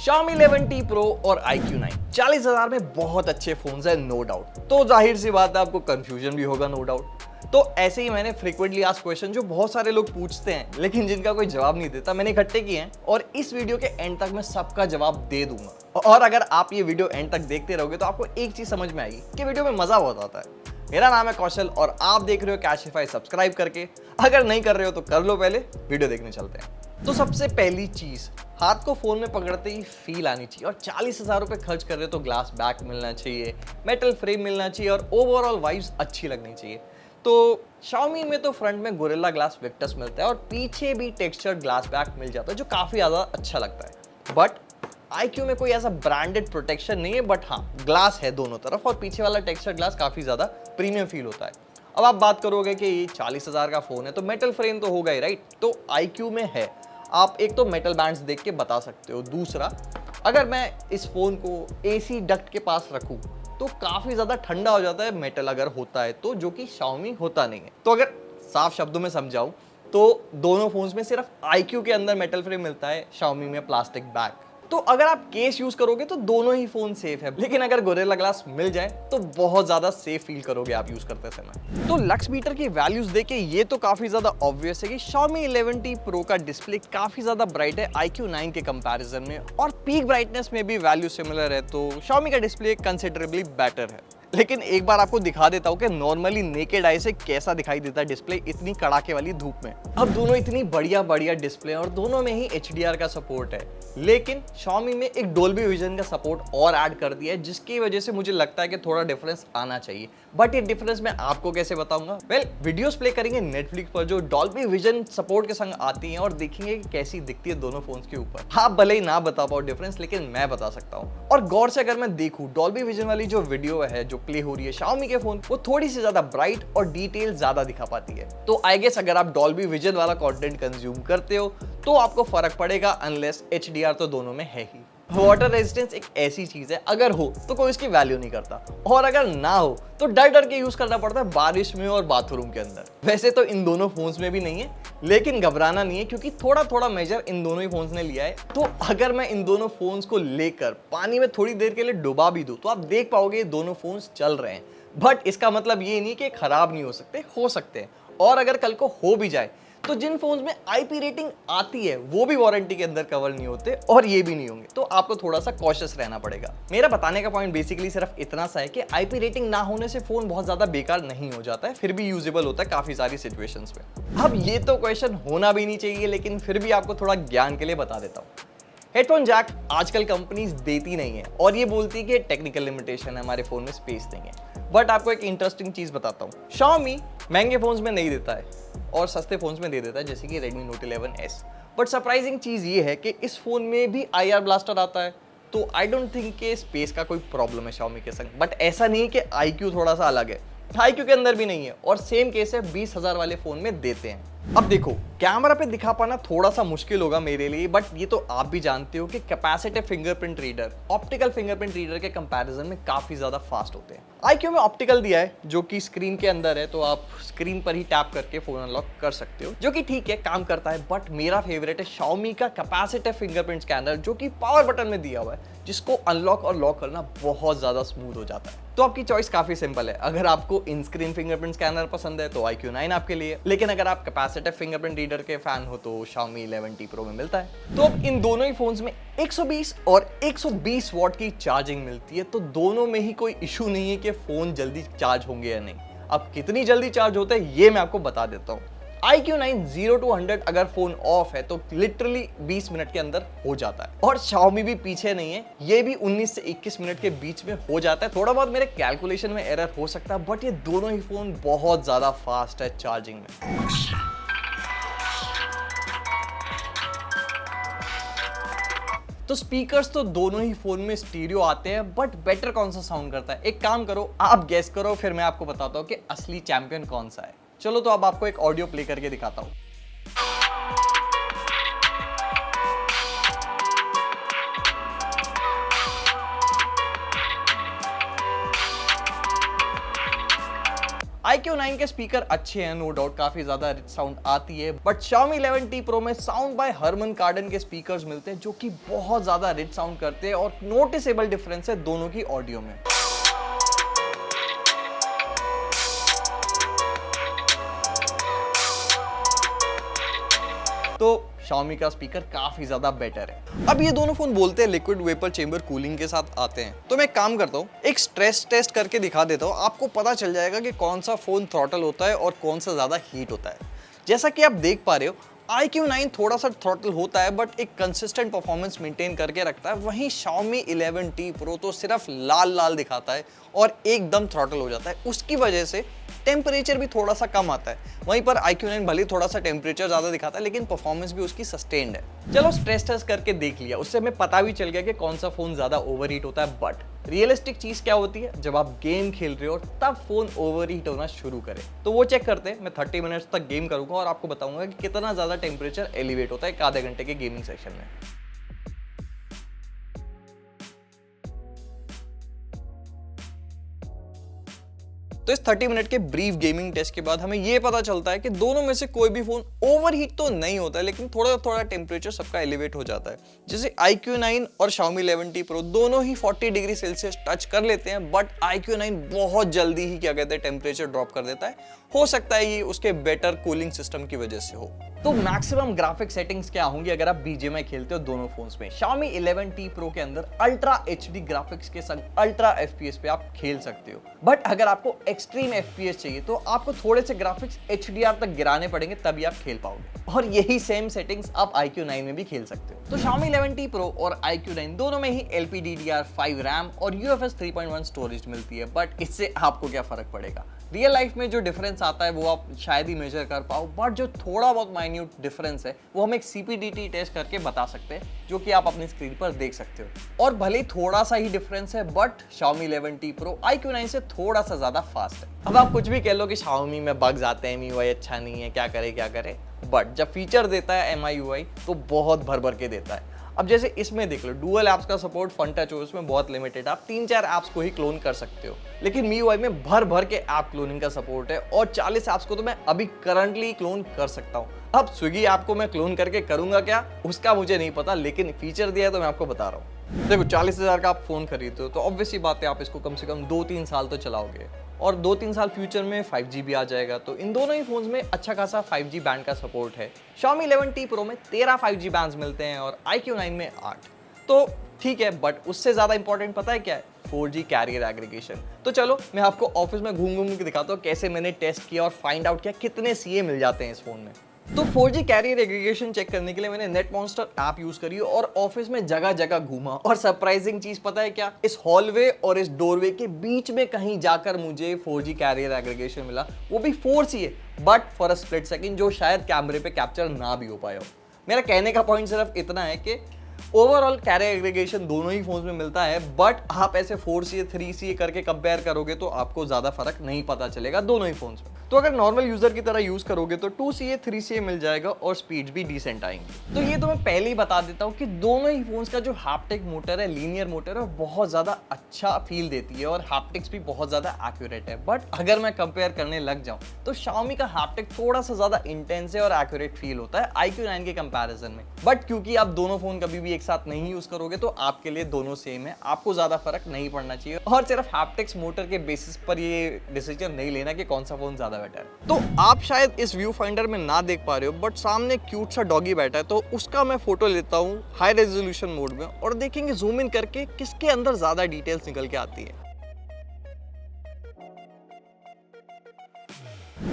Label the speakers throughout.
Speaker 1: Xiaomi 11T Pro और iQOO 9 40,000 में बहुत अच्छे फोन है, नो डाउट। तो जाहिर सी बात है आपको कंफ्यूजन भी होगा, नो डाउट। तो ऐसे ही मैंने फ्रीक्वेंटली आस्क्ड क्वेश्चन जो बहुत सारे लोग पूछते हैं लेकिन जिनका कोई जवाब नहीं देता, मैंने इकट्ठे किए हैं और इस वीडियो के एंड तक मैं सबका जवाब दे दूंगा। और अगर आप ये वीडियो एंड तक देखते रहोगे तो आपको एक चीज समझ में आएगी कि वीडियो में मजा बहुत आता है। मेरा नाम है कौशल और आप देख रहे हो कैशिफाई सब्सक्राइब करके। अगर नहीं कर रहे हो तो कर लो, पहले वीडियो देखने चलते हैं। तो सबसे पहली चीज, हाथ को फोन में पकड़ते ही फील आनी चाहिए और 40,000 रुपए खर्च कर रहे हो तो ग्लास बैक मिलना चाहिए, मेटल फ्रेम मिलना चाहिए और ओवरऑल वाइब्स अच्छी लगनी चाहिए। तो Xiaomi में तो फ्रंट में गोरिल्ला ग्लास विक्टस मिलता है और पीछे भी टेक्सचर्ड ग्लास बैक मिल जाता है जो काफी ज्यादा अच्छा लगता है। बट iQOO में कोई ऐसा ब्रांडेड प्रोटेक्शन नहीं है, बट हाँ ग्लास है दोनों तरफ और पीछे वाला टेक्सचर ग्लास काफी ज्यादा प्रीमियम फील होता है। अब आप बात करोगे कि ये 40,000 का फोन है तो मेटल फ्रेम तो होगा ही, राइट? तो iQOO में है। आप एक तो मेटल बैंड्स देख के बता सकते हो। दूसरा, अगर मैं इस फोन को एसी डक्ट के पास रखूं तो काफी ज्यादा ठंडा हो जाता है मेटल अगर होता है तो, जो कि Xiaomi होता नहीं है। तो अगर साफ शब्दों में समझाऊं तो दोनों फोन्स में सिर्फ iQOO के अंदर मेटल फ्रेम मिलता है, Xiaomi में प्लास्टिक बैक। तो अगर आप केस यूज करोगे तो दोनों ही फोन सेफ है, लेकिन अगर गोरिल्ला ग्लास मिल जाए तो बहुत ज्यादा सेफ फील करोगे आप यूज करते समय। तो लक्स मीटर की वैल्यूज देके ये तो काफी ज्यादा ऑब्वियस है कि Xiaomi 11T Pro का डिस्प्ले काफी ज्यादा ब्राइट है iQOO 9 के कंपैरिजन में और पीक ब्राइटनेस में भी वैल्यू सिमिलर है, तो Xiaomi का डिस्प्ले कंसिडरेबली बेटर है। लेकिन एक बार आपको दिखा देता हूँ कि नॉर्मली नेकेड आई से कैसा दिखाई देता है डिस्प्ले इतनी कड़ाके वाली धूप में। अब दोनों इतनी बढ़िया बढ़िया डिस्प्ले और दोनों में ही HDR का सपोर्ट है, लेकिन Xiaomi में एक डोल्बी विजन का सपोर्ट और ऐड कर दिया है जिसकी वजह से मुझे लगता है कि थोड़ा डिफरेंस आना चाहिए। बट ये डिफरेंस मैं आपको कैसे बताऊंगा? वीडियोस प्ले करेंगे नेटफ्लिक्स पर जो डोल्बी विजन सपोर्ट के संग आती हैं और देखेंगे कि कैसी दिखती है दोनों फोन्स के ऊपर। आप भले ही ना बता पाओ डिफरेंस, लेकिन मैं बता सकता हूँ। और गौर से अगर मैं देखूं, डोल्बी विजन वाली जो वीडियो है जो प्ले हो रही है Xiaomi के फोन, वो थोड़ी सी ज्यादा ब्राइट और डिटेल ज्यादा दिखा पाती है। तो आई गेस अगर आप डोल्बी विजन वाला कंटेंट कंज्यूम करते हो तो आपको फर्क पड़ेगा, अनलेस HDR तो दोनों में है ही। वाटर रेजिस्टेंस एक ऐसी चीज है, अगर हो तो कोई इसकी वैल्यू नहीं करता और अगर ना हो तो डर डर के यूज करना पड़ता है बारिश में और बाथरूम के अंदर। वैसे तो इन दोनों फोन्स में भी नहीं है, लेकिन घबराना नहीं है क्योंकि थोड़ा थोड़ा मेजर इन दोनों ही फोन्स ने लिया है। तो अगर मैं इन दोनों फोन्स को लेकर पानी में थोड़ी देर के लिए डुबा भी दूं तो आप देख पाओगे ये दोनों फोन्स चल रहे हैं। बट इसका मतलब ये नहीं कि खराब नहीं हो सकते हैं। और अगर कल को हो भी जाए तो जिन फोन्स में IP रेटिंग आती है वो भी वारंटी के अंदर कवर नहीं होते और ये भी नहीं होंगे, तो आपको थोड़ा सा कॉशियस रहना पड़ेगा। मेरा बताने का पॉइंट बेसिकली सिर्फ इतना सा है कि IP रेटिंग ना होने से फोन बहुत ज्यादा बेकार नहीं हो जाता है, फिर भी यूजेबल होता है काफी सारी सिचुएशंस में। अब ये तो क्वेश्चन होना भी नहीं चाहिए, लेकिन फिर भी आपको थोड़ा ज्ञान के लिए बता देता हूँ। हेडफोन जैक आजकल कंपनीज देती नहीं है और ये बोलती है कि टेक्निकल लिमिटेशन है, हमारे फोन में स्पेस नहीं है। बट आपको एक इंटरेस्टिंग चीज बताता हूँ, Xiaomi महंगे फोन्स में नहीं देता है और सस्ते फोन्स में दे देता है, जैसे कि Redmi Note 11S। But surprising चीज ये है कि इस फोन में भी IR ब्लास्टर आता है, तो आई डोंट थिंक कि स्पेस का कोई प्रॉब्लम है Xiaomi के संग। बट ऐसा नहीं कि iQOO थोड़ा सा अलग है, iQOO के अंदर भी नहीं है और सेम केस है 20,000 वाले फोन में देते हैं। अब देखो, कैमरा पे दिखा पाना थोड़ा सा मुश्किल होगा मेरे लिए, बट ये तो आप भी जानते हो कि capacitive fingerprint reader optical fingerprint reader के कंपैरिजन में काफी ज्यादा फास्ट होते हैं। iQOO में ऑप्टिकल दिया है जो कि स्क्रीन के अंदर है, तो आप स्क्रीन पर ही टैप करके फोन अनलॉक कर सकते हो, जो कि ठीक है, काम करता है। बट मेरा फेवरेट है Xiaomi का कैपेसिटिव फिंगरप्रिंट स्कैनर जो कि पावर बटन में दिया हुआ है, जिसको अनलॉक और लॉक करना बहुत ज्यादा स्मूथ हो जाता है। तो आपकी चॉइस काफी सिंपल है, अगर आपको इन स्क्रीन फिंगरप्रिंट स्कैनर पसंद है तो iQOO 9 आपके लिए, लेकिन अगर आप कैपेसिटिव फिंगरप्रिंट रीडर के फैन हो तो Xiaomi 11T Pro में मिलता है। तो अब इन दोनों ही फोन्स में 120 और 120 वॉट की चार्जिंग मिलती है, तो दोनों में ही कोई इशू नहीं है कि फोन जल्दी चार्ज होंगे या नहीं। अब कितनी जल्दी चार्ज होता है ये मैं आपको बता देता हूँ। iQOO 9 0 to 100 अगर फोन ऑफ है तो लिटरली 20 मिनट के अंदर हो जाता है और Xiaomi भी पीछे नहीं है, ये भी 19 से 21 मिनट के बीच में हो जाता है। थोड़ा बहुत मेरे कैलकुलेशन में एरर हो सकता है, बट ये दोनों ही फोन बहुत ज्यादा फास्ट है चार्जिंग में। तो स्पीकर्स तो दोनों ही फोन में स्टीरियो आते हैं, बट बेटर कौन सा साउंड करता है? एक काम करो, आप गेस करो, फिर मैं आपको बताता हूँ कि असली चैंपियन कौन सा है। चलो तो अब आपको एक ऑडियो प्ले करके दिखाता हूँ। iQOO 9 के स्पीकर अच्छे हैं, नो डाउट, काफी ज्यादा रिच साउंड आती है, बट Xiaomi 11T Pro में साउंड बाय हरमन कार्डन के स्पीकर्स मिलते हैं जो कि बहुत ज्यादा रिच साउंड करते हैं और नोटिसेबल डिफरेंस है दोनों की ऑडियो में। तो Xiaomi का स्पीकर काफी ज्यादा बेटर है। अब ये दोनों फोन बोलते हैं लिक्विड वेपर चेंबर कूलिंग के साथ आते हैं, तो मैं एक काम करता हूँ, एक स्ट्रेस टेस्ट करके दिखा देता हूँ, आपको पता चल जाएगा कि कौन सा फोन थ्रॉटल होता है और कौन सा ज्यादा हीट होता है। जैसा कि आप देख पा रहे हो, iQOO 9 थोड़ा सा थ्रॉटल होता है बट एक कंसिस्टेंट परफॉर्मेंस मेंटेन करके रखता है, वहीं Xiaomi 11T Pro तो सिर्फ लाल लाल दिखाता है और एकदम थ्रॉटल हो जाता है। उसकी वजह से टेम्परेचर भी थोड़ा सा कम आता है। वहीं पर iQOO 9 भले थोड़ा सा टेम्परेचर ज्यादा दिखाता है लेकिन परफॉर्मेंस भी उसकी सस्टेन्ड है। चलो स्ट्रेस टेस्ट करके देख लिया, उससे हमें पता भी चल गया कि कौन सा फोन ज्यादा ओवरहीट होता है। बट रियलिस्टिक चीज क्या होती है, जब आप गेम खेल रहे हो और तब फोन ओवरहीट होना शुरू करे, तो वो चेक करते हैं। मैं 30 मिनट्स तक गेम करूंगा और आपको बताऊंगा कि कितना ज्यादा टेम्परेचर एलिवेट होता है एक आधे घंटे के गेमिंग सेक्शन में। तो इस 30 मिनट के ब्रीफ गेमिंग टेस्ट के बाद हमें यह पता चलता है कि दोनों में से कोई भी फोन ओवरहीट तो नहीं होता है, लेकिन थोड़ा थोड़ा टेम्परेचर सबका एलिवेट हो जाता है। जैसे iQOO 9 और Xiaomi 11T Pro दोनों ही 40 डिग्री सेल्सियस टच कर लेते हैं, बट iQOO 9 बहुत जल्दी ही क्या कहते हैं टेम्परेचर ड्रॉप कर देता है। हो सकता है ये उसके बेटर कूलिंग सिस्टम की वजह से हो। तो मैक्सिमम ग्राफिक सेटिंग्स क्या होंगी अगर आप BGMI खेलते हो दोनों फोन्स में? Xiaomi 11T Pro के अंदर अल्ट्रा HD ग्राफिक्स के संग अल्ट्रा FPS पे आप खेल सकते हो, बट अगर आपको एक्सट्रीम FPS चाहिए तो आपको थोड़े से ग्राफिक्स HDR तक गिराने पड़ेंगे, तभी आप खेल पाओगे। और यही सेम सेटिंग्स आप iQOO 9 में भी खेल सकते हो। तो Xiaomi 11T Pro और iQOO 9 दोनों में ही LPDDR5 रैम और UFS 3.1 स्टोरेज मिलती है, बट इससे आपको क्या फर्क पड़ेगा? रियल लाइफ में जो डिफरेंस आता है वो आप शायद ही मेजर कर पाओ, बट जो थोड़ा बहुत माइन्यूट डिफरेंस है वो हम एक CPDT टेस्ट करके बता सकते हैं, जो कि आप अपनी स्क्रीन पर देख सकते हो। और भले थोड़ा सा ही डिफरेंस है, but Xiaomi 11T Pro iQOO 9 से थोड़ा सा ज्यादा फास्ट है। अब आप कुछ भी कह लो कि Xiaomi में बग्स आते हैं, MIUI अच्छा नहीं है, क्या करे, बट जब फीचर देता है MIUI तो बहुत भर भर के देता है। अब जैसे इसमें देख लो, डुअल ऐप्स का सपोर्ट फन टच हो, उसमें बहुत लिमिटेड, आप 3-4 ऐप्स को ही क्लोन कर सकते हो, लेकिन MIUI में भर भर के ऐप क्लोनिंग का सपोर्ट है और 40 ऐप्स को तो मैं अभी करंटली क्लोन कर सकता हूँ। अब स्विगी ऐप को मैं क्लोन करके करूंगा क्या, उसका मुझे नहीं पता, लेकिन फीचर दिया है तो मैं आपको बता रहा हूँ। देखो 40,000 का आप फोन खरीदते हो तो ऑब्वियसली बात है आप इसको कम से कम 2-3 साल तो चलाओगे, और 2-3 साल फ्यूचर में 5G भी आ जाएगा, तो इन दोनों ही फोन्स में अच्छा खासा 5G बैंड का सपोर्ट है। Xiaomi 11T Pro में 13 5G बैंड्स मिलते हैं और iQOO 9 में 8, तो ठीक है, बट उससे ज्यादा इंपॉर्टेंट पता है क्या है? 4G career aggregation. तो चलो मैं आपको ऑफिस में घूम घूम के दिखाता हूँ कैसे मैंने टेस्ट किया और फाइंड आउट किया कितने CA मिल जाते हैं इस फोन में। तो 4G कैरियर एग्रीगेशन चेक करने के लिए मैंने नेटमॉन्स्टर ऐप यूज करी और ऑफिस में जगह जगह घूमा, और सरप्राइजिंग चीज पता है क्या? इस हॉलवे और इस डोरवे के बीच में कहीं जाकर मुझे 4G कैरियर एग्रीगेशन मिला, वो भी 4CA, but for a split second, जो शायद कैमरे पे कैप्चर ना भी हो पाया हो। मेरा कहने का पॉइंट सिर्फ इतना है कि ओवरऑल कैरियर एग्रीगेशन दोनों ही फोन्स में मिलता है, बट आप ऐसे 4CA 3CA करके कंपेयर करोगे तो आपको ज्यादा फर्क नहीं पता चलेगा दोनों ही फोन्स में। तो अगर नॉर्मल यूजर की तरह यूज करोगे तो 2CA 3CA मिल जाएगा और स्पीड भी डिसेंट आएंगी। तो ये तो मैं पहले ही बता देता हूँ कि दोनों ही फोन्स का जो हैप्टिक मोटर है, लीनियर मोटर है, बहुत ज्यादा अच्छा फील देती है और हैप्टिक्स भी बहुत ज्यादा एक्यूरेट है। बट अगर मैं कंपेयर करने लग जाऊं तो Xiaomi का हैप्टिक थोड़ा सा ज्यादा इंटेंस है और एक्यूरेट फील होता है iQOO 9 के कंपैरिजन में। बट क्योंकि आप दोनों फोन कभी भी एक साथ नहीं यूज करोगे तो आपके लिए दोनों सेम है, आपको ज्यादा फर्क नहीं पड़ना चाहिए, और सिर्फ हैप्टिक्स मोटर के बेसिस पर ये डिसीजन नहीं लेना कि कौन सा फोन ज्यादा बेटर है। तो आप शायद इस व्यू फाइंडर में ना देख पा रहे हो, बट सामने क्यूट सा डॉगी बैठा है, तो उसका मैं फोटो लेता हूँ हाई रेजोल्यूशन मोड में और देखेंगे जूम इन करके किसके अंदर ज्यादा डिटेल्स निकल के आती है।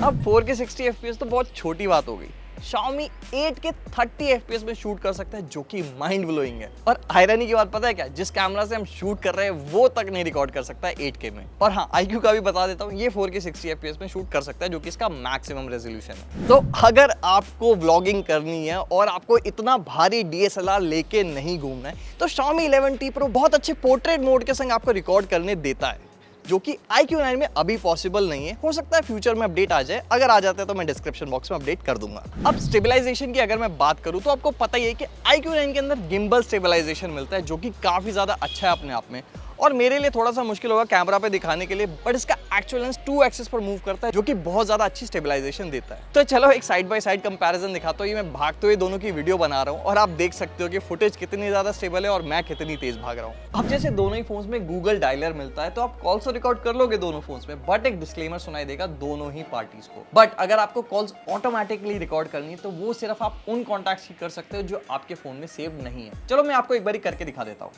Speaker 1: अब 4K 60 FPS तो बहुत छोटी बात हो गई, Xiaomi 8 के 30 FPS में शूट कर सकता है, जो कि माइंड ब्लोइंग है। और आयरनी की बात पता है क्या? जिस कैमरा से हम शूट कर रहे हैं वो तक नहीं रिकॉर्ड कर सकता है 8K में। और हाँ, iQOO का भी बता देता हूँ, ये 4K 60 FPS में शूट कर सकता है, जो कि इसका मैक्सिमम रेजोल्यूशन है। तो अगर आपको व्लॉगिंग करनी है और आपको इतना भारी DSLR लेके नहीं घूमना है तो Xiaomi 11T Pro बहुत अच्छे पोर्ट्रेट मोड के संग आपको रिकॉर्ड करने देता है, जो कि iQOO 9 में अभी पॉसिबल नहीं है। हो सकता है फ्यूचर में अपडेट आ जाए, अगर आ जाता है तो मैं डिस्क्रिप्शन बॉक्स में अपडेट कर दूंगा। अब स्टेबलाइजेशन की अगर मैं बात करूं तो आपको पता ही है कि iQOO 9 के अंदर गिम्बल स्टेबलाइजेशन मिलता है, जो कि काफी ज्यादा अच्छा है अपने आप में। और मेरे लिए थोड़ा सा मुश्किल होगा कैमरा पे दिखाने के लिए, बट इसका एक्चुअल लेंस 2 एक्सिस पर मूव करता है जो कि बहुत ज्यादा अच्छी स्टेबलाइजेशन देता है। तो चलो एक साइड बाय साइड कंपैरिजन दिखाता हूँ। ये मैं भागते हुए दोनों की वीडियो बना रहा हूँ और आप देख सकते हो कि फुटेज कितनी ज्यादा स्टेबल है और मैं कितनी तेज भाग रहा हूँ। अब जैसे दोनों ही फोन्स में गूगल डायलर मिलता है तो आप कॉल्स तो रिकॉर्ड कर लोगे दोनों फोन्स में, बट एक डिस्क्लेमर सुनाई देगा दोनों ही पार्टीज को। बट अगर आपको कॉल्स ऑटोमेटिकली रिकॉर्ड करनी है तो वो सिर्फ आप उन कॉन्टैक्ट्स की कर सकते हो जो आपके फोन में सेव नहीं है। चलो मैं आपको एक बारी करके दिखा देता हूँ।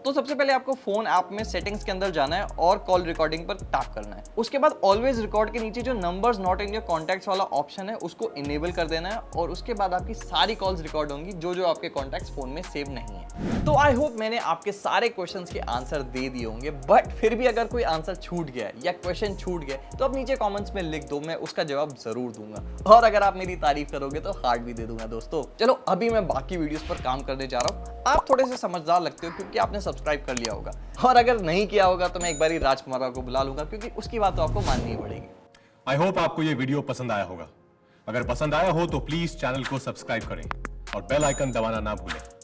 Speaker 1: तो सबसे पहले आपको फोन ऐप में सेटिंग्स के अंदर जाना है और कॉल रिकॉर्डिंग पर टैप करना है। उसके बाद ऑलवेज रिकॉर्ड के नीचे जो numbers not in your contacts वाला ऑप्शन है उसको इनेबल कर देना है और उसके बाद आपकी सारी कॉल्स रिकॉर्ड होंगी जो जो आपके कॉन्टैक्ट्स फोन में सेव नहीं है। तो आई होप मैंने आपके सारे क्वेश्चंस के आंसर दे दिए होंगे, बट फिर भी अगर कोई आंसर छूट गया या क्वेश्चन छूट गया तो आप नीचे कॉमेंट्स में लिख दो, मैं उसका जवाब जरूर दूंगा। और अगर आप मेरी तारीफ करोगे तो हार्ट भी दे दूंगा दोस्तों। चलो अभी मैं बाकी वीडियोस पर काम करने जा रहा हूँ। आप थोड़े से समझदार लगते हो क्योंकि आपने सब्सक्राइब कर लिया होगा, और अगर नहीं किया होगा तो मैं एक बार राजकुमार राव को बुला लूंगा क्योंकि उसकी बात तो आपको माननी ही पड़ेगी।
Speaker 2: आई होप आपको ये वीडियो पसंद आया होगा। अगर पसंद आया हो तो प्लीज चैनल को सब्सक्राइब करें और बेल आइकन दबाना ना भूलें।